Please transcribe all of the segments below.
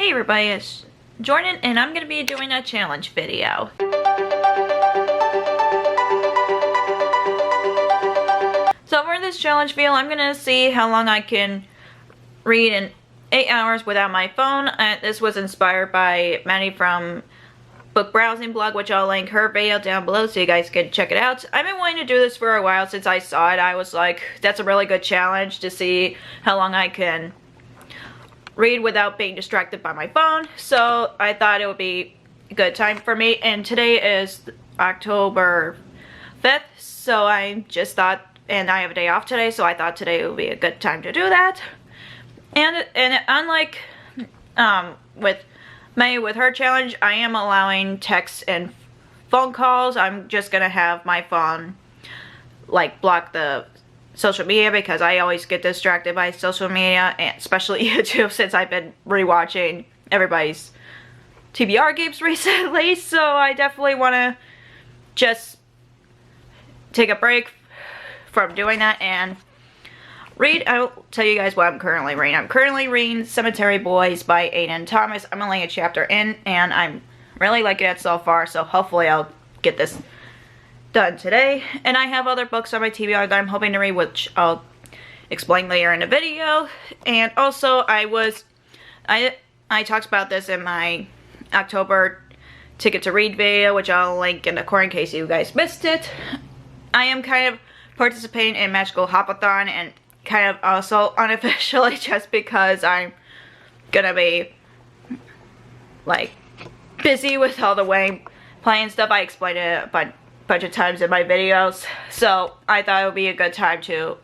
Hey everybody, it's Jordan and I'm going to be doing a challenge video. So for this challenge video, I'm going to see how long I can read in 8 hours without my phone. This was inspired by Maddie from Book Browsing Blog, which I'll link her video down below so you guys can check it out. I've been wanting to do this for a while since I saw it. I was like, that's a really good challenge to see how long I can read without being distracted by my phone. So I thought it would be a good time for me. And today is October 5th. So I just thought, and I have a day off today, so I thought today would be a good time to do that. And unlike with her challenge, I am allowing texts and phone calls. I'm just gonna have my phone like block the social media because I always get distracted by social media, and especially YouTube, since I've been rewatching everybody's TBR games recently. So I definitely want to just take a break from doing that and read. I'll tell you guys what I'm currently reading. I'm currently reading Cemetery Boys by Aiden Thomas. I'm only a chapter in and I'm really liking it so far, so hopefully I'll get this done today. And I have other books on my TBR that I'm hoping to read, which I'll explain later in the video. And also I talked about this in my October Ticket to Read video, which I'll link in the corner in case you guys missed it. I am kind of participating in Magical Hopathon, and kind of also unofficially just because I'm gonna be like busy with all the way playing stuff. I explained it a bunch of times in my videos, so I thought it would be a good time to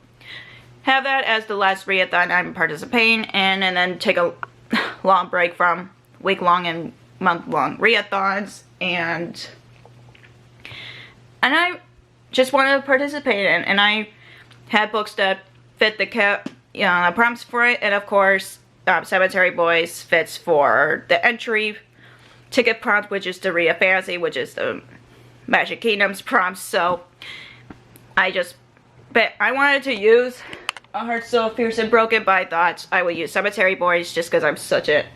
have that as the last readathon I'm participating in, and then take a long break from week-long and month-long readathons, and I just wanted to participate in, and I had books that fit the prompts for it, and of course Cemetery Boys fits for the entry ticket prompt, which is to read a fantasy, which is the Magic Kingdoms prompts. So I wanted to use A Heart So Fierce and Broken, but I thought I would use Cemetery Boys just because I'm such a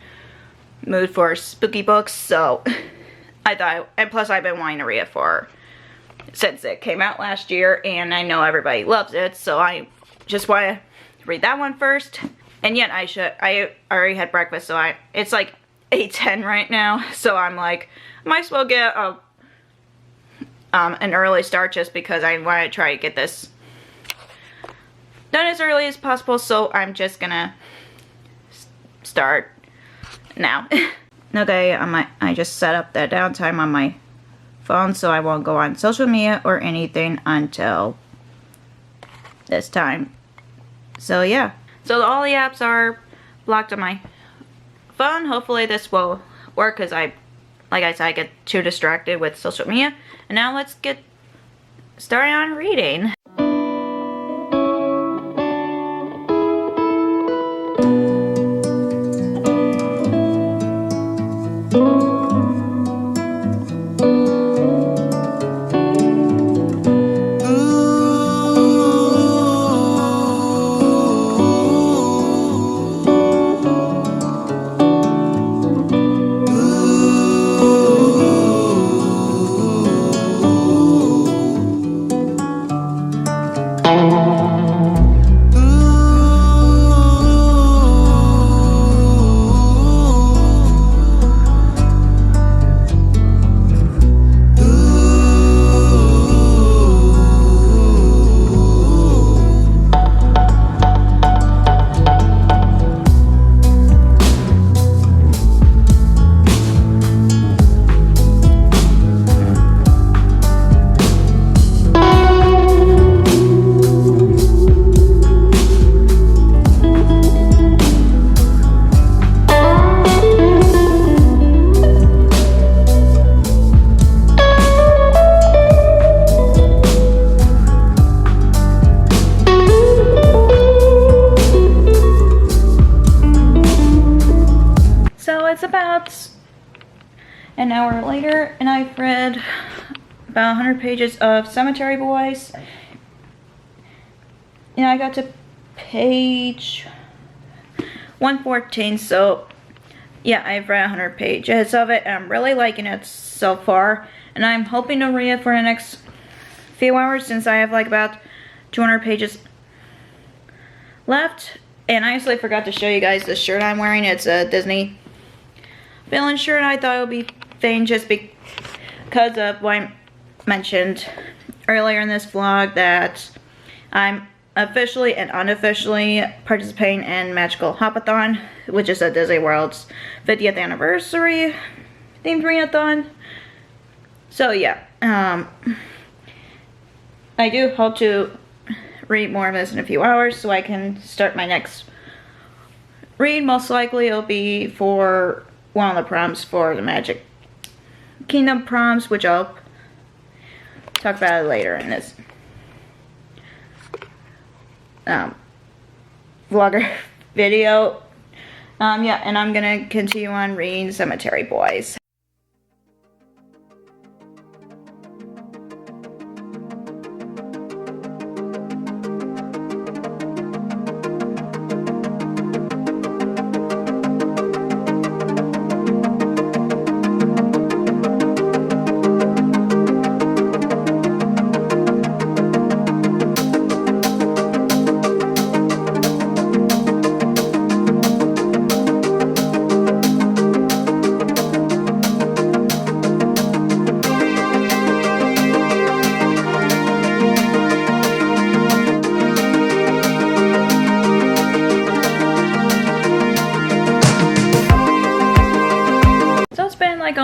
mood for spooky books. So I thought, and plus I've been wanting to read it since it came out last year, and I know everybody loves it, so I just want to read that one first. And yet I already had breakfast, so it's like 8:10 right now, so I'm like, might as well get an early start just because I want to try to get this done as early as possible. So I'm just gonna start now. Okay, I just set up the downtime on my phone, so I won't go on social media or anything until this time. So yeah, so all the apps are blocked on my phone. Hopefully this will work, because like I said, I get too distracted with social media. And now let's get started on reading. It's about an hour later, and I've read about 100 pages of Cemetery Boys. And I got to page 114, so yeah, I've read 100 pages of it, and I'm really liking it so far. And I'm hoping to read it for the next few hours since I have like about 200 pages left. And I actually forgot to show you guys the shirt I'm wearing. It's a Disney villain shirt. I thought it would be fitting just because of what I mentioned earlier in this vlog, that I'm officially and unofficially participating in Magical Hopathon, which is a Disney World's 50th anniversary themed readathon. So yeah, I do hope to read more of this in a few hours so I can start my next read. Most likely it'll be for one of the prompts for the Magic Kingdom prompts, which I'll talk about it later in this vlogger video. Yeah, and I'm gonna continue on reading Cemetery Boys. Like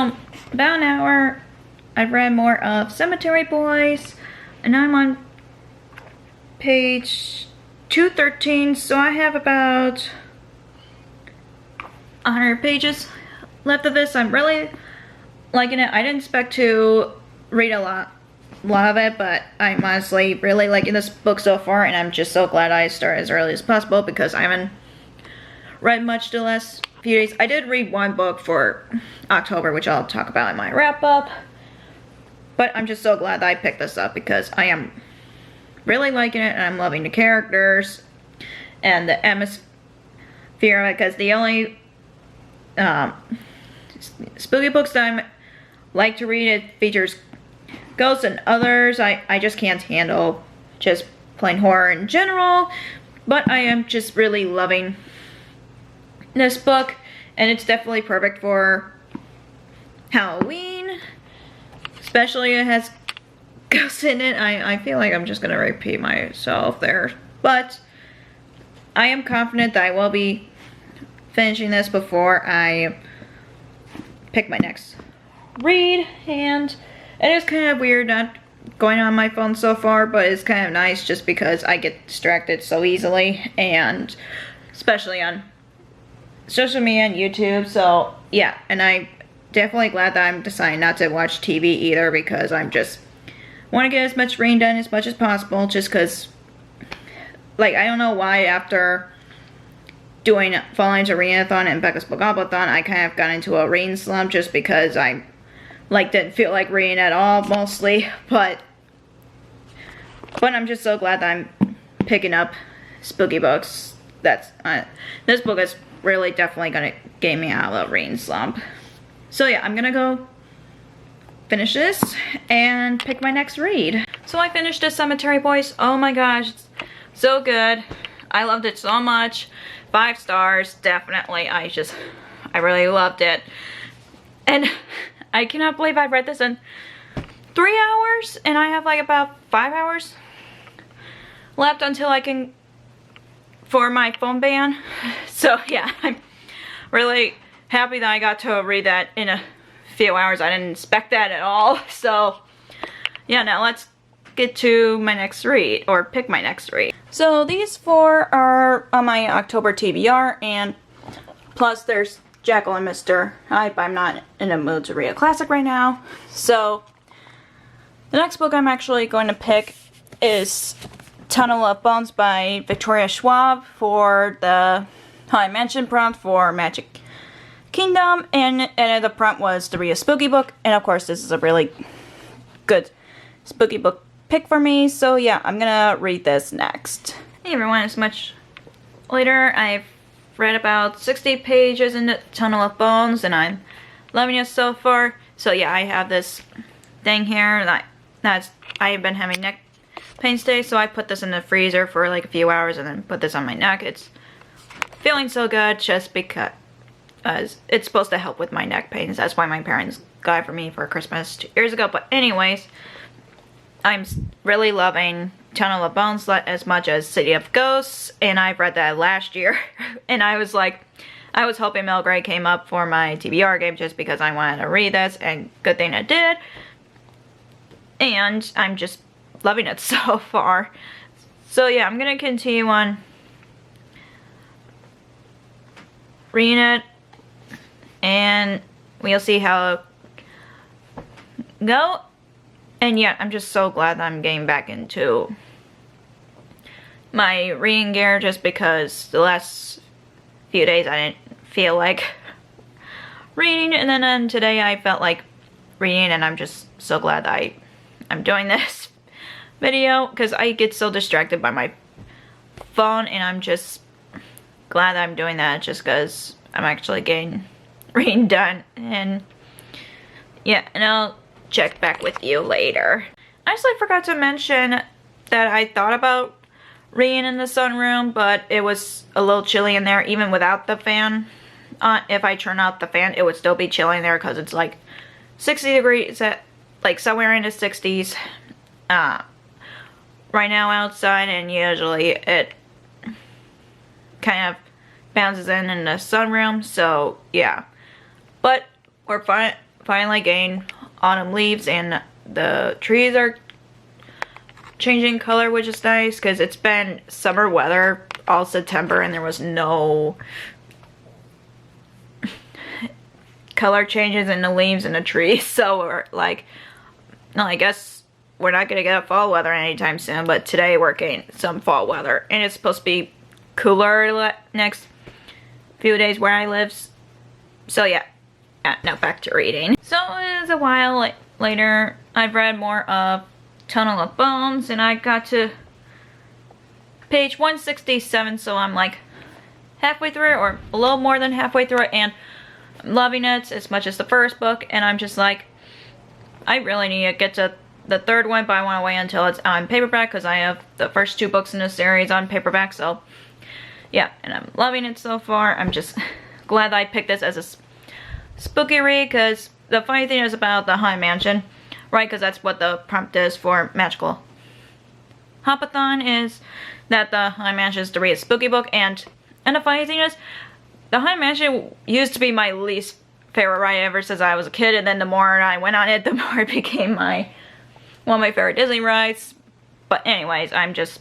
about an hour, I've read more of Cemetery Boys, and I'm on page 213, so I have about 100 pages left of this. I'm really liking it. I didn't expect to read a lot of it, but I'm honestly really liking this book so far, and I'm just so glad I started as early as possible because I haven't read much the last few days. I did read one book for October, which I'll talk about in my wrap up, but I'm just so glad that I picked this up because I am really liking it, and I'm loving the characters and the atmosphere, because the only spooky books that I like to read, it features ghosts, and others I just can't handle just plain horror in general. But I am just really loving this book, and it's definitely perfect for Halloween, especially it has ghosts in it. I feel like I'm just gonna repeat myself there, but I am confident that I will be finishing this before I pick my next read. And it is kind of weird not going on my phone so far, but it's kind of nice just because I get distracted so easily, and especially on social media and YouTube. So yeah, and I'm definitely glad that I'm deciding not to watch TV either, because I'm just want to get as much reading done as much as possible, just because, like, I don't know why after doing Falling into Readathon and Becca's Book-Off-a-thon, I kind of got into a reading slump just because I didn't feel like reading at all mostly, but I'm just so glad that I'm picking up spooky books. That's this book is really definitely gonna get me out of a reading slump. So yeah, I'm gonna go finish this and pick my next read. So I finished the Cemetery Boys. Oh my gosh, it's so good. I loved it so much. 5 stars, definitely. I really loved it. And I cannot believe I read this in 3 hours, and I have like about 5 hours left until I can, for my phone ban. So yeah, I'm really happy that I got to read that in a few hours. I didn't expect that at all. So yeah, now let's get to my next read, or pick my next read. So these 4 are on my October TBR, and plus there's Jekyll and Mr. Hyde. I'm not in a mood to read a classic right now. So the next book I'm actually going to pick is Tunnel of Bones by Victoria Schwab for the Haunted Mansion prompt for Magic Kingdom, and the prompt was to read a spooky book, and of course this is a really good spooky book pick for me. So yeah, I'm gonna read this next. Hey everyone, it's much later. I've read about 60 pages in the Tunnel of Bones, and I'm loving it so far. So yeah, I have this thing here that's I've been having neck pain today, so I put this in the freezer for like a few hours and then put this on my neck. It's feeling so good just because it's supposed to help with my neck pains. That's why my parents got it for me for Christmas 2 years ago. But anyways, I'm really loving Tunnel of Bones as much as City of Ghosts, and I've read that last year. And I was hoping Mel Gray came up for my TBR game just because I wanted to read this, and good thing it did. And I'm just loving it so far. So yeah, I'm gonna continue on reading it, and we'll see how it go. And yeah, I'm just so glad that I'm getting back into my reading gear, just because the last few days I didn't feel like reading, and then today I felt like reading, and I'm just so glad that I'm doing this video, because I get so distracted by my phone, and I'm just glad that I'm doing that just because I'm actually getting reading done. And yeah, and I'll check back with you later. I actually forgot to mention that I thought about reading in the sunroom, but it was a little chilly in there even without the fan. If I turn out the fan, it would still be chilly in there because it's like 60 degrees, like somewhere in the 60s right now outside, and usually it kind of bounces in the sunroom. So yeah, but we're finally getting autumn leaves, and the trees are changing color, which is nice because it's been summer weather all September and there was no color changes in the leaves and the trees. So we're like, no, I guess we're not gonna get fall weather anytime soon, but today we're getting some fall weather, and it's supposed to be cooler next few days where I live. So yeah, now back to reading. So it was a while later. I've read more of Tunnel of Bones, and I got to page 167, so I'm like halfway through it, or a little more than halfway through it, and I'm loving it as much as the first book. And I'm just like, I really need to get to the third one, but I want to wait until it's on paperback because I have the first 2 books in the series on paperback. So yeah, and I'm loving it so far. I'm just glad that I picked this as a spooky read, because the funny thing is about the Haunted Mansion, right, because that's what the prompt is for Magical Hopathon, is that the Haunted Mansion is to read a spooky book. And the funny thing is, the Haunted Mansion used to be my least favorite ride ever since I was a kid, and then the more I went on it, the more it became one of my favorite Disney rides. But anyways, I'm just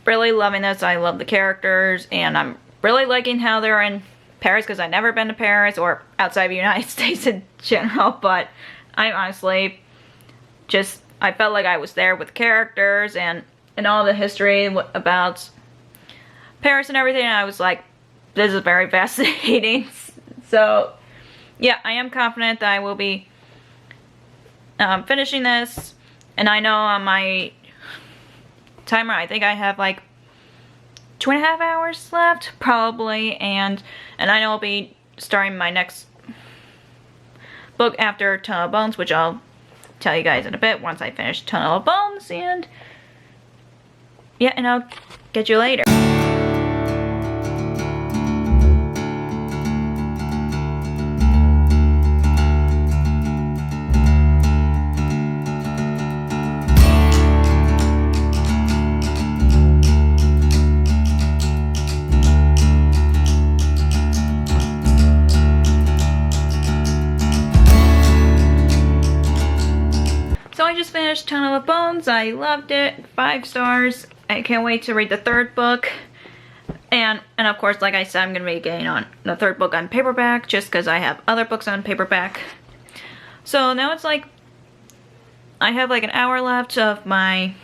really loving this. I love the characters, and I'm really liking how they're in Paris, because I've never been to Paris or outside of the United States in general, but I honestly just, I felt like I was there with characters and all the history about Paris and everything, and I was like, this is very fascinating. So yeah, I am confident that I will be finishing this, and I know on my timer I think I have like 2.5 hours left probably, and I know I'll be starting my next book after Tunnel of Bones, which I'll tell you guys in a bit once I finish Tunnel of Bones. And yeah, and I'll get you later. I just finished Tunnel of Bones. I loved it. 5 stars. I can't wait to read the 3rd book. And of course, like I said, I'm going to be getting on the 3rd book on paperback just because I have other books on paperback. So now it's like, I have like an hour left of my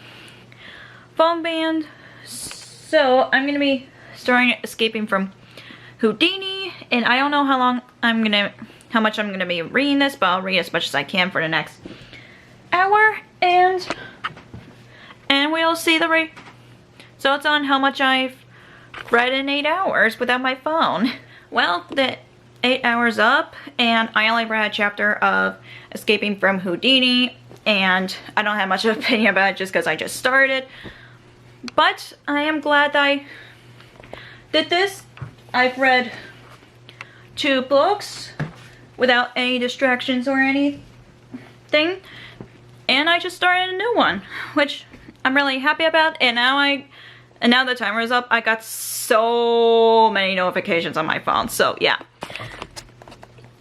phone band. So I'm going to be starting Escaping from Houdini. And I don't know how much I'm going to be reading this, but I'll read as much as I can for the next hour, and we'll see the results on how much I've read in 8 hours without my phone. Well, the 8 hours up, and I only read a chapter of Escaping from Houdini, and I don't have much of an opinion about it just because I just started. But I am glad that I did this. I've read 2 books without any distractions or anything, and I just started a new one, which I'm really happy about. And now the timer is up. I got so many notifications on my phone, so yeah.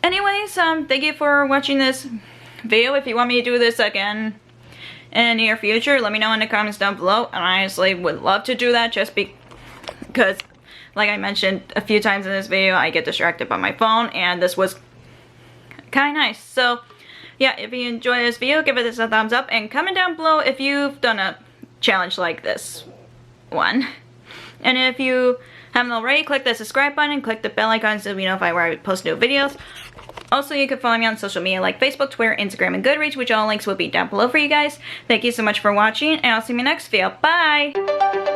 Anyways, thank you for watching this video. If you want me to do this again in the near future, let me know in the comments down below. And I honestly would love to do that, just because, like I mentioned a few times in this video, I get distracted by my phone, and this was kind of nice. So yeah, if you enjoyed this video, give it a thumbs up, and comment down below if you've done a challenge like this one. And if you haven't already, click the subscribe button and click the bell icon so you'll be notified where I post new videos. Also, you can follow me on social media like Facebook, Twitter, Instagram, and Goodreads, which all links will be down below for you guys. Thank you so much for watching, and I'll see you in my next video. Bye!